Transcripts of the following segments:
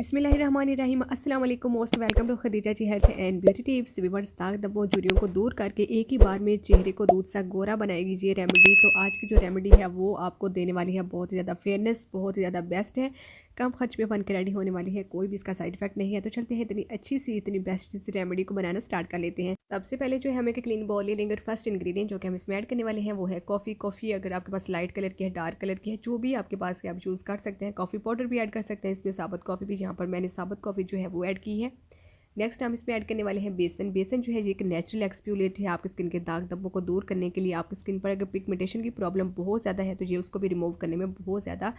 बिस्मिल्लाहिर्रहमानिर्रहीम अस्सलाम वालेकुम most welcome to Khadija ji health and beauty tips. Viewers, दाग धब्बों झुर्रियों को दूर करके एक ही बार में चेहरे को दूध सा गोरा बनाएगी ये रेमेडी। तो आज की जो रेमेडी है वो आपको देने वाली है बहुत ही ज़्यादा फेयरनेस, बहुत ही ज़्यादा बेस्ट है, कम खर्च में बन के रेडी होने वाली है, कोई भी इसका साइड इफेक्ट नहीं है। तो चलते हैं इतनी अच्छी सी इतनी बेस्ट सी रेमेडी को बनाना स्टार्ट कर लेते हैं। सबसे पहले जो है हमें एक क्लीन बाउल ले लेंगे और फर्स्ट इंग्रेडिएंट जो कि हम इसमें ऐड करने वाले हैं वो है कॉफ़ी। कॉफ़ी अगर आपके पास लाइट कलर की है, डार्क कलर की है, जो भी आपके पास है आप यूज़ कर सकते हैं। कॉफ़ी पाउडर भी ऐड कर सकते हैं इसमें, साबुत कॉफ़ी भी, यहाँ पर मैंने साबुत कॉफ़ी जो है वो ऐड की है। नेक्स्ट हम इसमें ऐड करने वाले हैं बेसन। बेसन जो है ये एक नेचुरल एक्सफोलिएट है आपकी स्किन के दाग धब्बों को दूर करने के लिए। आपकी स्किन पर अगर पिगमेंटेशन की प्रॉब्लम बहुत ज़्यादा है तो ये उसको भी रिमूव करने में बहुत ज़्यादा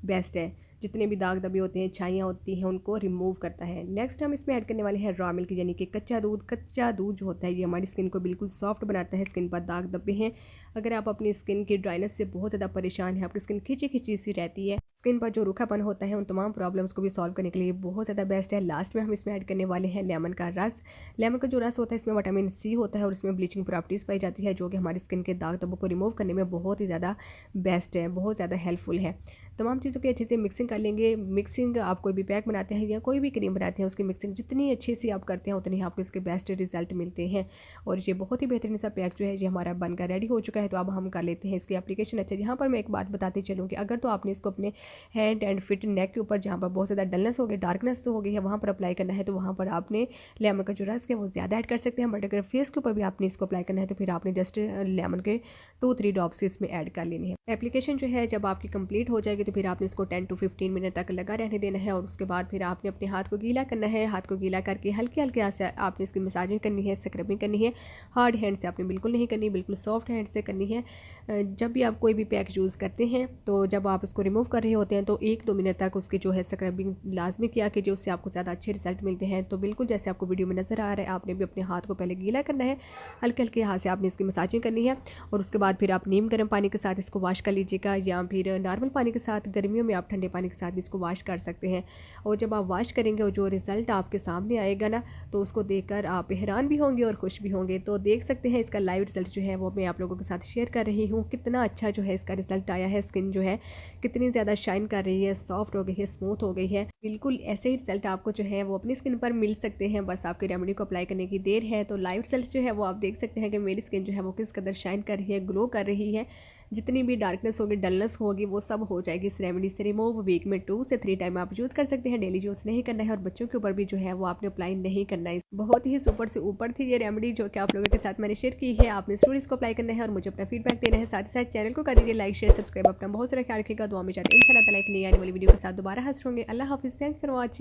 बेस्ट है। जितने भी दाग धब्बे होते हैं, छाइयाँ होती हैं, उनको रिमूव करता है। नेक्स्ट हम इसमें ऐड करने वाले हैं रॉ मिल्क यानी कि कच्चा दूध। कच्चा दूध जो होता है ये हमारी स्किन को बिल्कुल सॉफ्ट बनाता है। स्किन पर दाग धब्बे हैं, अगर आप अपनी स्किन की ड्राइनेस से बहुत ज़्यादा परेशान हैं, आपकी स्किन खिंची खिंची सी रहती है, स्किन पर जो रूखापन होता है, उन तमाम प्रॉब्लम्स को भी सॉल्व करने के लिए बहुत ज़्यादा बेस्ट है। लास्ट में हम इसमें ऐड करने वाले हैं लेमन का रस। लेमन का जो रस होता है इसमें विटामिन सी होता है और इसमें ब्लीचिंग प्रॉपर्टीज़ पाई जाती है, जो कि हमारी स्किन के दाग धब्बों को रिमूव करने में बहुत ही ज़्यादा बेस्ट है, बहुत ज़्यादा हेल्पफुल है। तमाम चीज़ों की अच्छे से मिक्सिंग कर लेंगे। मिक्सिंग आप कोई भी पैक बनाते हैं या कोई भी क्रीम बनाते हैं, उसकी मिक्सिंग जितनी अच्छी सी आप करते हैं उतनी आपको इसके बेस्ट रिजल्ट मिलते हैं। और ये बहुत ही बेहतरीन सा पैक जो है ये हमारा बनकर रेडी हो चुका है। तो अब हम कर लेते हैं इसकी एप्लीकेशन। अच्छा, यहाँ पर मैं एक बात बताती चलूँ कि अगर तो आपने इसको अपने हैंड एंड फिट नेक के ऊपर जहाँ पर बहुत ज़्यादा डलनेस हो गई, डार्कनेस हो गई है, वहाँ पर अप्लाई करना है तो वहाँ पर आपने लेमन का जो रस है वो ज़्यादा ऐड कर सकते हैं। बट अगर फेस के ऊपर भी आपने इसको अप्लाई करना है तो फिर आपने जस्ट लेमन के 2-3 ड्रॉप्स इसमें ऐड कर लेनी है। एप्लीकेशन जो है जब आपकी कंप्लीट हो जाएगी तो फिर आपने इसको 10 to 15 मिनट तक लगा रहने देना है। और उसके बाद फिर आपने अपने हाथ को गीला करना है। हाथ को गीला करके हल्के हल्के हाथ से आपने इसकी मसाजिंग करनी है, स्क्रबिंग करनी है। हार्ड हैंड से आपने बिल्कुल नहीं करनी, बिल्कुल सॉफ्ट हैंड से करनी है। जब भी आप कोई भी पैक यूज़ करते हैं तो जब आप उसको रिमूव कर रहे होते हैं तो 1-2 मिनट तक उसकी जो है स्क्रबिंग लाजमी किया कि जो उससे आपको ज़्यादा अच्छे रिजल्ट मिलते हैं। तो बिल्कुल जैसे आपको वीडियो में नज़र आ रहा है, आपने भी अपने हाथ को पहले गीला करना है, हल्के हल्के हाथ से आपने इसकी मसाजिंग करनी है। और उसके बाद फिर आप नीम गर्म पानी के साथ इसको वॉश कर लीजिएगा, या फिर नॉर्मल पानी के साथ, गर्मियों में आप ठंडे पानी के साथ भी इसको वॉश कर सकते हैं। और जब आप वॉश करेंगे और जो रिज़ल्ट आपके सामने आएगा ना, तो उसको देखकर आप हैरान भी होंगे और खुश भी होंगे। तो देख सकते हैं इसका लाइव रिज़ल्ट जो है वो मैं आप लोगों के साथ शेयर कर रही हूँ। कितना अच्छा जो है इसका रिज़ल्ट आया है। स्किन जो है कितनी ज़्यादा शाइन कर रही है, सॉफ्ट हो गई है, स्मूथ हो गई है। बिल्कुल ऐसे ही रिज़ल्ट आपको जो है वो अपनी स्किन पर मिल सकते हैं, बस आपकी रेमेडी को अप्लाई करने की देर है। तो लाइव रिज़ल्ट जो है वो आप देख सकते हैं कि मेरी स्किन जो है वो किस कदर शाइन कर रही है, ग्लो कर रही है। जितनी भी डार्कनेस होगी, डलनेस होगी, वो सब हो जाएगी इस रेमेडी से रिमूव। वीक में 2 से 3 टाइम आप यूज़ कर सकते हैं, डेली यूज़ नहीं करना है। और बच्चों के ऊपर भी जो है वो आपने अप्लाई नहीं करना है। बहुत ही सुपर से ऊपर थी ये रेमेडी जो कि आप लोगों के साथ मैंने शेयर की है। आपने ज़रूर इसको अप्लाई करना है और मुझे अपना फीडबैक देना है। साथ ही साथ चैनल को कर दीजिए लाइक, शेयर, सब्सक्राइब। अपना बहुत सारा ख्याल रखिएगा। दुआ में चाहते हैं इंशाल्लाह ताला एक नई आने वाली वीडियो के साथ दोबारा हाजिर होंगे। अल्लाह हाफिज़। Thanks for watching.